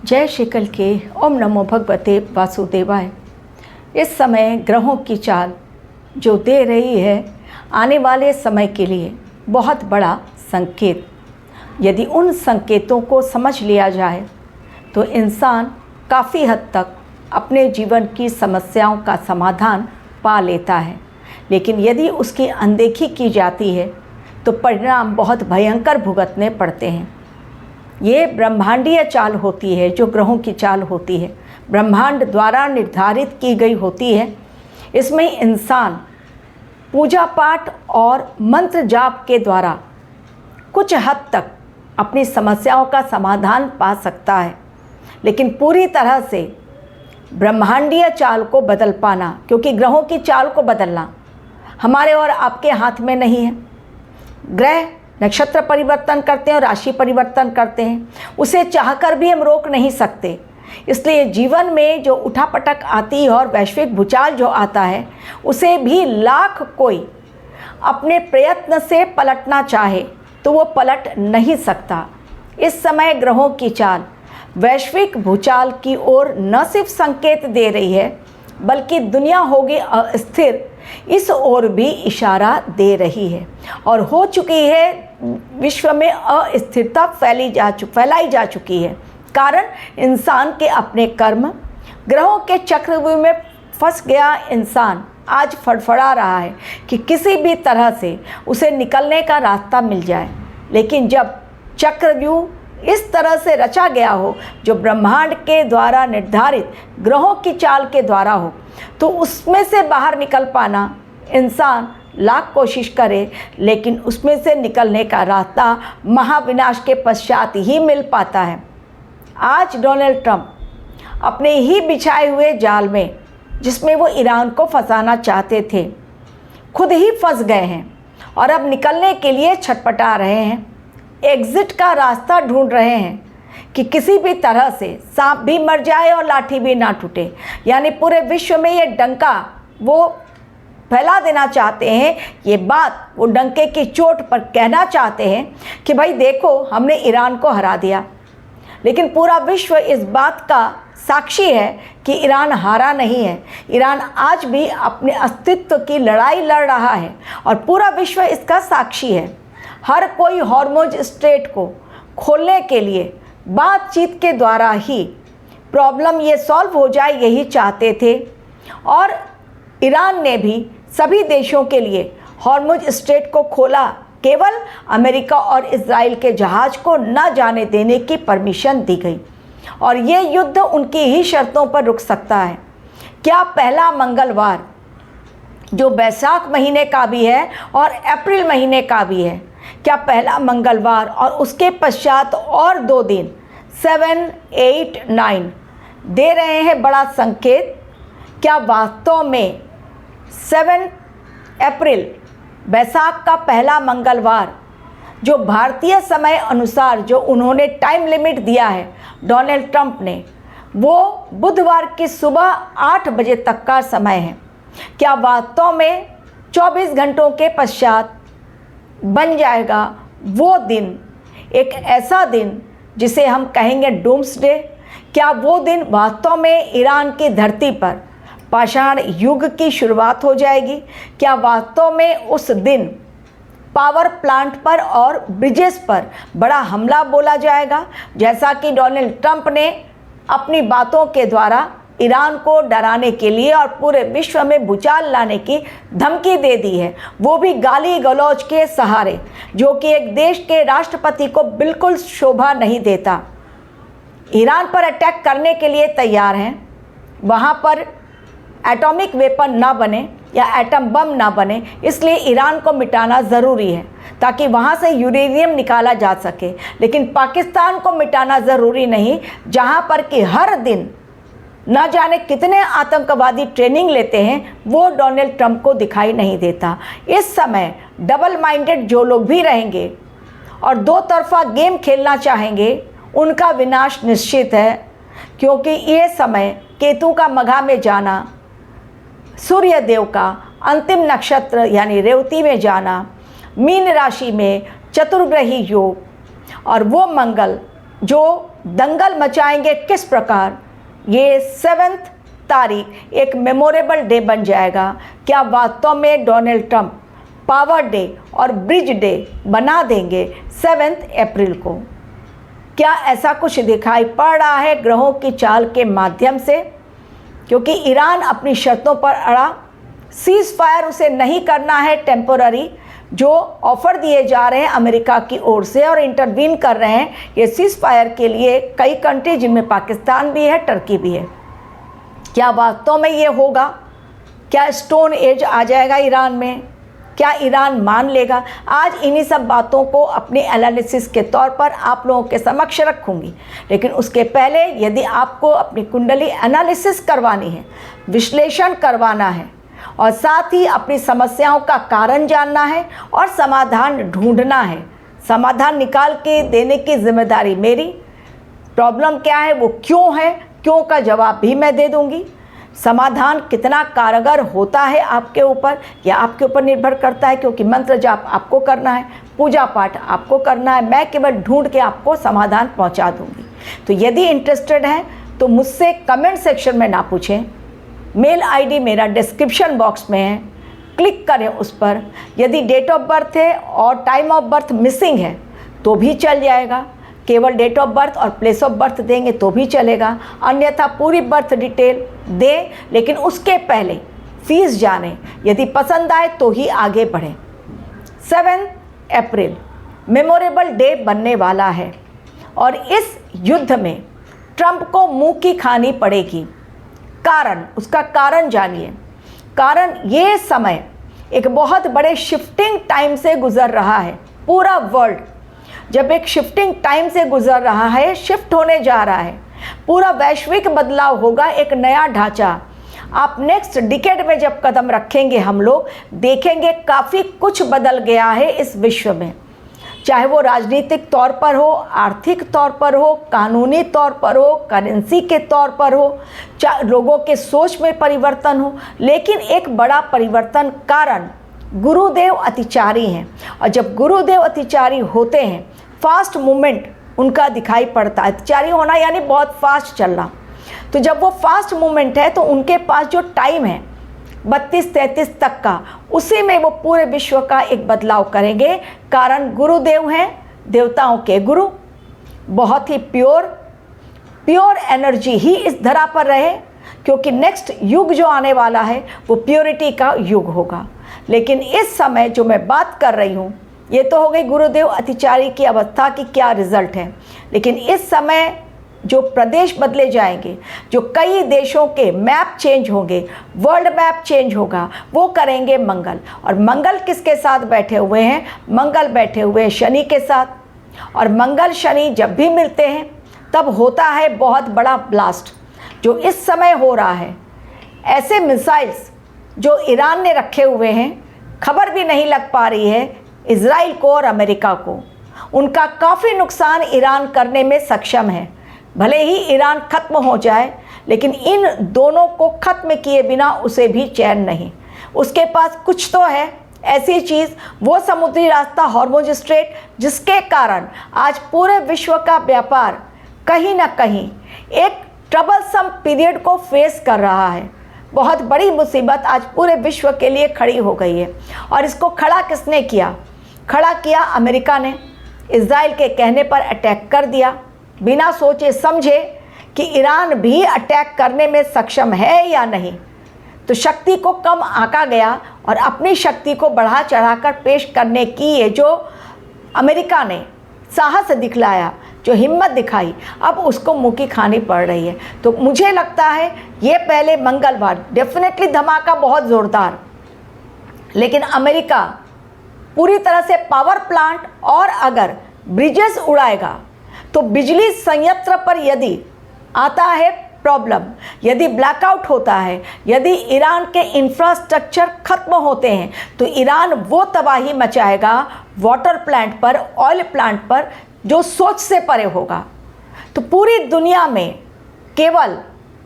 जय श्री कल के ओम नमो भगवते वासुदेवाय। इस समय ग्रहों की चाल जो दे रही है आने वाले समय के लिए बहुत बड़ा संकेत। यदि उन संकेतों को समझ लिया जाए तो इंसान काफ़ी हद तक अपने जीवन की समस्याओं का समाधान पा लेता है, लेकिन यदि उसकी अनदेखी की जाती है तो परिणाम बहुत भयंकर भुगतने पड़ते हैं। ये ब्रह्मांडीय चाल होती है, जो ग्रहों की चाल होती है ब्रह्मांड द्वारा निर्धारित की गई होती है। इसमें इंसान पूजा पाठ और मंत्र जाप के द्वारा कुछ हद तक अपनी समस्याओं का समाधान पा सकता है, लेकिन पूरी तरह से ब्रह्मांडीय चाल को बदल पाना, क्योंकि ग्रहों की चाल को बदलना हमारे और आपके हाथ में नहीं है। ग्रह नक्षत्र परिवर्तन करते हैं और राशि परिवर्तन करते हैं, उसे चाहकर भी हम रोक नहीं सकते। इसलिए जीवन में जो उठापटक आती है और वैश्विक भूचाल जो आता है, उसे भी लाख कोई अपने प्रयत्न से पलटना चाहे तो वो पलट नहीं सकता। इस समय ग्रहों की चाल वैश्विक भूचाल की ओर न सिर्फ संकेत दे रही है, बल्कि दुनिया होगी अस्थिर, इस ओर भी इशारा दे रही है और हो चुकी है। विश्व में अस्थिरता फैलाई जा चुकी है। कारण इंसान के अपने कर्म। ग्रहों के चक्रव्यूह में फंस गया इंसान आज फड़फड़ा रहा है कि किसी भी तरह से उसे निकलने का रास्ता मिल जाए, लेकिन जब चक्रव्यूह इस तरह से रचा गया हो जो ब्रह्मांड के द्वारा निर्धारित ग्रहों की चाल के द्वारा हो, तो उसमें से बाहर निकल पाना इंसान लाख कोशिश करे, लेकिन उसमें से निकलने का रास्ता महाविनाश के पश्चात ही मिल पाता है। आज डोनाल्ड ट्रंप अपने ही बिछाए हुए जाल में, जिसमें वो ईरान को फंसाना चाहते थे, खुद ही फंस गए हैं और अब निकलने के लिए छटपटा रहे हैं। एग्ज़िट का रास्ता ढूंढ रहे हैं कि किसी भी तरह से सांप भी मर जाए और लाठी भी ना टूटे। यानी पूरे विश्व में ये डंका वो फैला देना चाहते हैं। ये बात वो डंके की चोट पर कहना चाहते हैं कि भाई देखो, हमने ईरान को हरा दिया। लेकिन पूरा विश्व इस बात का साक्षी है कि ईरान हारा नहीं है। ईरान आज भी अपने अस्तित्व की लड़ाई लड़ रहा है और पूरा विश्व इसका साक्षी है। हर कोई हॉर्मुज स्ट्रेट को खोलने के लिए बातचीत के द्वारा ही प्रॉब्लम ये सॉल्व हो जाए, यही चाहते थे। और ईरान ने भी सभी देशों के लिए हॉर्मुज स्ट्रेट को खोला, केवल अमेरिका और इजराइल के जहाज़ को न जाने देने की परमिशन दी गई। और ये युद्ध उनकी ही शर्तों पर रुक सकता है। क्या पहला मंगलवार जो बैसाख महीने का भी है और अप्रैल महीने का भी है, क्या पहला मंगलवार और उसके पश्चात और 2 दिन 7, 8, 9 दे रहे हैं बड़ा संकेत? क्या वास्तव में 7 अप्रैल बैसाख का पहला मंगलवार, जो भारतीय समय अनुसार जो उन्होंने टाइम लिमिट दिया है डोनाल्ड ट्रंप ने, वो बुधवार की सुबह 8 बजे तक का समय है, क्या वास्तव में 24 घंटों के पश्चात बन जाएगा वो दिन, एक ऐसा दिन जिसे हम कहेंगे डूम्सडे? क्या वो दिन वास्तव में ईरान की धरती पर पाषाण युग की शुरुआत हो जाएगी? क्या वास्तव में उस दिन पावर प्लांट पर और ब्रिजेस पर बड़ा हमला बोला जाएगा, जैसा कि डोनाल्ड ट्रंप ने अपनी बातों के द्वारा ईरान को डराने के लिए और पूरे विश्व में भूचाल लाने की धमकी दे दी है, वो भी गाली गलौज के सहारे, जो कि एक देश के राष्ट्रपति को बिल्कुल शोभा नहीं देता। ईरान पर अटैक करने के लिए तैयार हैं, वहाँ पर एटॉमिक वेपन ना बने या एटम बम ना बने, इसलिए ईरान को मिटाना ज़रूरी है ताकि वहाँ से यूरेनियम निकाला जा सके। लेकिन पाकिस्तान को मिटाना ज़रूरी नहीं, जहाँ पर कि हर दिन न जाने कितने आतंकवादी ट्रेनिंग लेते हैं, वो डोनाल्ड ट्रंप को दिखाई नहीं देता। इस समय डबल माइंडेड जो लोग भी रहेंगे और दो तरफा गेम खेलना चाहेंगे, उनका विनाश निश्चित है, क्योंकि ये समय केतु का मघा में जाना, सूर्य देव का अंतिम नक्षत्र यानी रेवती में जाना, मीन राशि में चतुर्ग्रही योग, और वो मंगल जो दंगल मचाएंगे किस प्रकार। ये 7 तारीख एक मेमोरेबल डे बन जाएगा। क्या वास्तव में डोनाल्ड ट्रंप पावर डे और ब्रिज डे बना देंगे 7 अप्रैल को? क्या ऐसा कुछ दिखाई पड़ रहा है ग्रहों की चाल के माध्यम से? क्योंकि ईरान अपनी शर्तों पर अड़ा, सीज़ फायर उसे नहीं करना है टेम्पोररी, जो ऑफ़र दिए जा रहे हैं अमेरिका की ओर से और इंटरवीन कर रहे हैं ये सीज़ फायर के लिए कई कंट्री, जिनमें पाकिस्तान भी है, टर्की भी है। क्या वास्तव में ये होगा? क्या स्टोन एज आ जाएगा ईरान में? क्या ईरान मान लेगा? आज इन्हीं सब बातों को अपने एनालिसिस के तौर पर आप लोगों के समक्ष रखूंगी। लेकिन उसके पहले यदि आपको अपनी कुंडली एनालिसिस करवानी है, विश्लेषण करवाना है और साथ ही अपनी समस्याओं का कारण जानना है और समाधान ढूंढना है, समाधान निकाल के देने की जिम्मेदारी मेरी। प्रॉब्लम क्या है, वो क्यों है, क्यों का जवाब भी मैं दे दूंगी। समाधान कितना कारगर होता है आपके ऊपर, या आपके ऊपर निर्भर करता है, क्योंकि मंत्र जाप आपको करना है, पूजा पाठ आपको करना है, मैं केवल ढूंढ के आपको समाधान पहुंचा दूंगी। तो यदि इंटरेस्टेड हैं तो मुझसे कमेंट सेक्शन में ना पूछें, मेल आईडी मेरा डिस्क्रिप्शन बॉक्स में है, क्लिक करें उस पर। यदि डेट ऑफ बर्थ है और टाइम ऑफ बर्थ मिसिंग है तो भी चल जाएगा, केवल डेट ऑफ बर्थ और प्लेस ऑफ बर्थ देंगे तो भी चलेगा, अन्यथा पूरी बर्थ डिटेल दें। लेकिन उसके पहले फीस जानें, यदि पसंद आए तो ही आगे बढ़ें। 7 अप्रैल मेमोरेबल डे बनने वाला है और इस युद्ध में ट्रंप को मुंह की खानी पड़ेगी। कारण, उसका कारण जानिए। कारण, ये समय एक बहुत बड़े शिफ्टिंग टाइम से गुजर रहा है। पूरा वर्ल्ड जब एक शिफ्टिंग टाइम से गुजर रहा है, शिफ्ट होने जा रहा है, पूरा वैश्विक बदलाव होगा, एक नया ढांचा। आप नेक्स्ट डिकेड में जब कदम रखेंगे, हम लोग देखेंगे काफ़ी कुछ बदल गया है इस विश्व में, चाहे वो राजनीतिक तौर पर हो, आर्थिक तौर पर हो, कानूनी तौर पर हो, करेंसी के तौर पर हो, चाहे लोगों के सोच में परिवर्तन हो। लेकिन एक बड़ा परिवर्तन कारण गुरुदेव अतिचारी हैं, और जब गुरुदेव अतिचारी होते हैं फास्ट मूवमेंट उनका दिखाई पड़ता है। अतिचारी होना यानी बहुत फास्ट चलना। तो जब वो फास्ट मूवमेंट है तो उनके पास जो टाइम है 32-33 तक का, उसी में वो पूरे विश्व का एक बदलाव करेंगे। कारण गुरुदेव हैं, देवताओं के गुरु, बहुत ही प्योर एनर्जी ही इस धरा पर रहे, क्योंकि नेक्स्ट युग जो आने वाला है वो प्योरिटी का युग होगा। लेकिन इस समय जो मैं बात कर रही हूँ, ये तो हो गई गुरुदेव अतिचारी की अवस्था की क्या रिजल्ट है। लेकिन इस समय जो प्रदेश बदले जाएंगे, जो कई देशों के मैप चेंज होंगे, वर्ल्ड मैप चेंज होगा, वो करेंगे मंगल। और मंगल किसके साथ बैठे हुए हैं? मंगल बैठे हुए हैं शनि के साथ। और मंगल शनि जब भी मिलते हैं तब होता है बहुत बड़ा ब्लास्ट, जो इस समय हो रहा है। ऐसे मिसाइल्स जो ईरान ने रखे हुए हैं, खबर भी नहीं लग पा रही है इजराइल को और अमेरिका को, उनका काफ़ी नुकसान ईरान करने में सक्षम है। भले ही ईरान खत्म हो जाए, लेकिन इन दोनों को खत्म किए बिना उसे भी चैन नहीं। उसके पास कुछ तो है ऐसी चीज़, वो समुद्री रास्ता हॉर्मुज स्ट्रेट, जिसके कारण आज पूरे विश्व का व्यापार कहीं ना कहीं एक ट्रबलसम पीरियड को फेस कर रहा है। बहुत बड़ी मुसीबत आज पूरे विश्व के लिए खड़ी हो गई है। और इसको खड़ा किसने किया? खड़ा किया अमेरिका ने। इजराइल के कहने पर अटैक कर दिया, बिना सोचे समझे कि ईरान भी अटैक करने में सक्षम है या नहीं। तो शक्ति को कम आंका गया और अपनी शक्ति को बढ़ा चढ़ाकर पेश करने की ये जो अमेरिका ने साहस दिखलाया, जो हिम्मत दिखाई, अब उसको मुंह की खानी पड़ रही है। तो मुझे लगता है ये पहले मंगलवार डेफिनेटली धमाका बहुत ज़ोरदार, लेकिन अमेरिका पूरी तरह से पावर प्लांट और अगर ब्रिजेस उड़ाएगा तो बिजली संयंत्र पर यदि आता है प्रॉब्लम, यदि ब्लैकआउट होता है, यदि ईरान के इंफ्रास्ट्रक्चर खत्म होते हैं, तो ईरान वो तबाही मचाएगा वाटर प्लांट पर, ऑयल प्लांट पर, जो सोच से परे होगा। तो पूरी दुनिया में केवल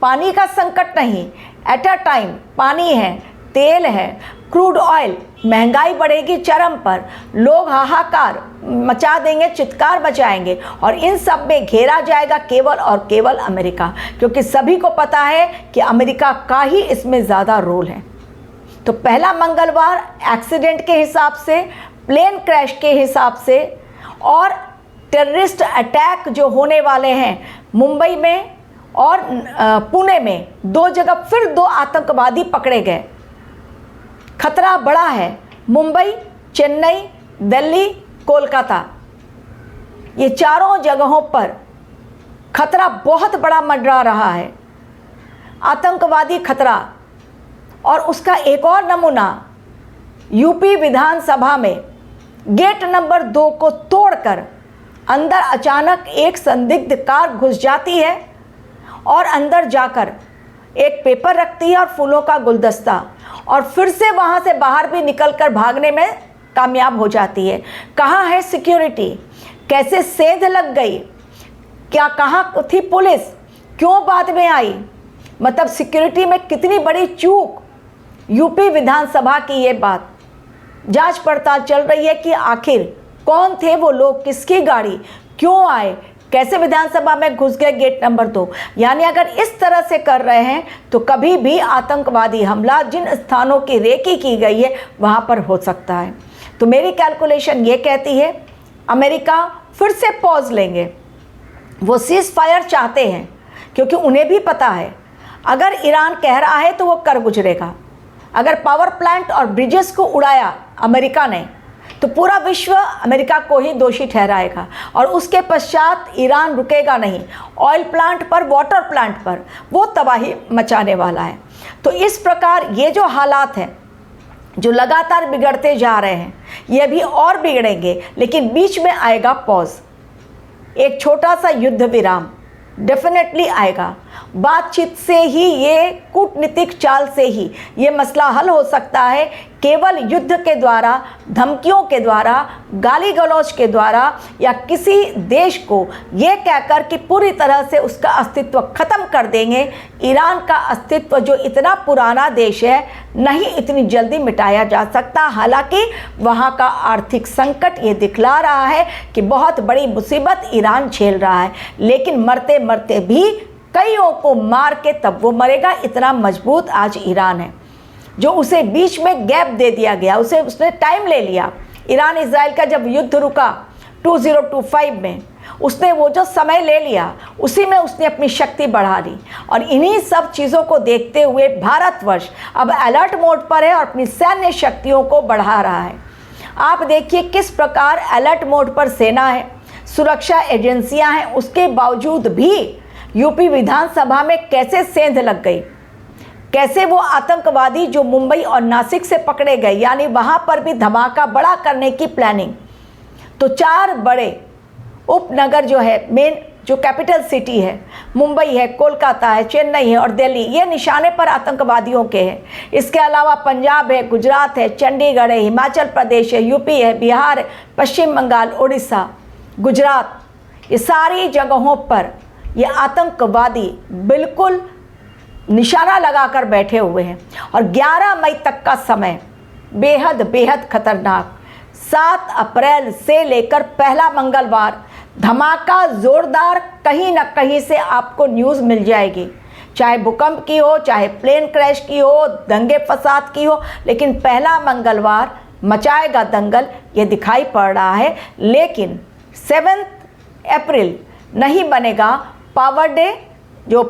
पानी का संकट नहीं, एट अ टाइम पानी है, तेल है, क्रूड ऑयल, महंगाई बढ़ेगी चरम पर, लोग हाहाकार मचा देंगे, चित्कार मचाएंगे और इन सब में घेरा जाएगा केवल और केवल अमेरिका, क्योंकि सभी को पता है कि अमेरिका का ही इसमें ज़्यादा रोल है। तो पहला मंगलवार एक्सीडेंट के हिसाब से, प्लेन क्रैश के हिसाब से और टेररिस्ट अटैक जो होने वाले हैं मुंबई में और पुणे में, 2 जगह फिर 2 आतंकवादी पकड़े गए। खतरा बड़ा है। मुंबई, चेन्नई, दिल्ली, कोलकाता, ये चारों जगहों पर खतरा बहुत बड़ा मंडरा रहा है, आतंकवादी खतरा। और उसका एक और नमूना यूपी विधानसभा में गेट नंबर 2 को तोड़कर अंदर अचानक एक संदिग्ध कार घुस जाती है और अंदर जाकर एक पेपर रखती है और फूलों का गुलदस्ता, और फिर से वहाँ से बाहर भी निकलकर भागने में कामयाब हो जाती है। कहाँ है सिक्योरिटी? कैसे सेंध लग गई? क्या कहाँ थी पुलिस? क्यों बाद में आई? मतलब सिक्योरिटी में कितनी बड़ी चूक। यूपी विधानसभा की ये बात जांच पड़ताल चल रही है कि आखिर कौन थे वो लोग, किसकी गाड़ी, क्यों आए, कैसे विधानसभा में घुस गए गेट नंबर 2। यानी अगर इस तरह से कर रहे हैं तो कभी भी आतंकवादी हमला जिन स्थानों की रेकी की गई है वहाँ पर हो सकता है। तो मेरी कैलकुलेशन ये कहती है अमेरिका फिर से पॉज लेंगे। वो सीज फायर चाहते हैं क्योंकि उन्हें भी पता है अगर ईरान कह रहा है तो वो कर गुजरेगा। अगर पावर प्लांट और ब्रिजेस को उड़ाया अमेरिका ने तो पूरा विश्व अमेरिका को ही दोषी ठहराएगा और उसके पश्चात ईरान रुकेगा नहीं। ऑयल प्लांट पर, वाटर प्लांट पर वो तबाही मचाने वाला है। तो इस प्रकार ये जो हालात हैं जो लगातार बिगड़ते जा रहे हैं, ये भी और बिगड़ेंगे, लेकिन बीच में आएगा पॉज, एक छोटा सा युद्ध विराम डेफिनेटली आएगा। बातचीत से ही, ये कूटनीतिक चाल से ही ये मसला हल हो सकता है। केवल युद्ध के द्वारा, धमकियों के द्वारा, गाली गलौज के द्वारा या किसी देश को ये कहकर कि पूरी तरह से उसका अस्तित्व ख़त्म कर देंगे। ईरान का अस्तित्व जो इतना पुराना देश है नहीं इतनी जल्दी मिटाया जा सकता। हालांकि वहाँ का आर्थिक संकट ये दिखला रहा है कि बहुत बड़ी मुसीबत ईरान झेल रहा है, लेकिन मरते मरते भी कईयों को मार के तब वो मरेगा। इतना मजबूत आज ईरान है जो उसे बीच में गैप दे दिया गया, उसने टाइम ले लिया। ईरान इजराइल का जब युद्ध रुका 2025 में, उसने वो जो समय ले लिया उसी में उसने अपनी शक्ति बढ़ा ली। और इन्हीं सब चीज़ों को देखते हुए भारतवर्ष अब अलर्ट मोड पर है और अपनी सैन्य शक्तियों को बढ़ा रहा है। आप देखिए किस प्रकार अलर्ट मोड पर सेना है, सुरक्षा एजेंसियां हैं, उसके बावजूद भी यूपी विधानसभा में कैसे सेंध लग गई। कैसे वो आतंकवादी जो मुंबई और नासिक से पकड़े गए, यानी वहाँ पर भी धमाका बड़ा करने की प्लानिंग। तो 4 बड़े उपनगर जो है, मेन जो कैपिटल सिटी है, मुंबई है, कोलकाता है, चेन्नई है और दिल्ली, ये निशाने पर आतंकवादियों के हैं। इसके अलावा पंजाब है, गुजरात है, चंडीगढ़ है, हिमाचल प्रदेश है, यूपी है, बिहार है, पश्चिम बंगाल, उड़ीसा, गुजरात, ये सारी जगहों पर ये आतंकवादी बिल्कुल निशाना लगाकर बैठे हुए हैं। और 11 मई तक का समय बेहद बेहद खतरनाक। 7 अप्रैल से लेकर पहला मंगलवार धमाका जोरदार कहीं ना कहीं से आपको न्यूज़ मिल जाएगी, चाहे भूकंप की हो, चाहे प्लेन क्रैश की हो, दंगे फसाद की हो, लेकिन पहला मंगलवार मचाएगा दंगल, ये दिखाई पड़ रहा है। लेकिन 7 अप्रैल नहीं बनेगा पावर डे। जो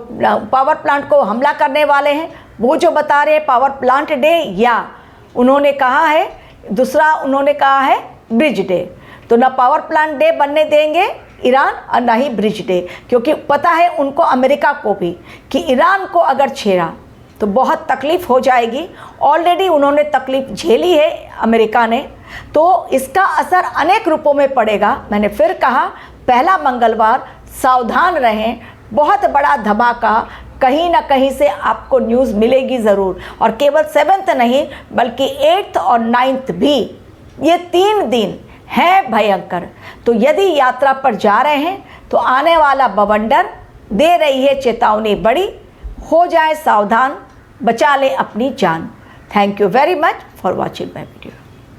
पावर प्लांट को हमला करने वाले हैं वो जो बता रहे हैं पावर प्लांट डे, या उन्होंने कहा है दूसरा, उन्होंने कहा है ब्रिज डे। तो ना पावर प्लांट डे बनने देंगे ईरान और ना ही ब्रिज डे, क्योंकि पता है उनको, अमेरिका को भी, कि ईरान को अगर छेड़ा तो बहुत तकलीफ़ हो जाएगी। ऑलरेडी उन्होंने तकलीफ़ झेली है अमेरिका ने, तो इसका असर अनेक रूपों में पड़ेगा। मैंने फिर कहा पहला मंगलवार सावधान रहें, बहुत बड़ा धमाका कहीं ना कहीं से आपको न्यूज़ मिलेगी ज़रूर। और केवल 7th नहीं बल्कि 8th और 9th भी, ये 3 दिन हैं भयंकर। तो यदि यात्रा पर जा रहे हैं तो आने वाला बवंडर दे रही है चेतावनी बड़ी, हो जाए सावधान, बचा लें अपनी जान। Thank you very much. for watching my video.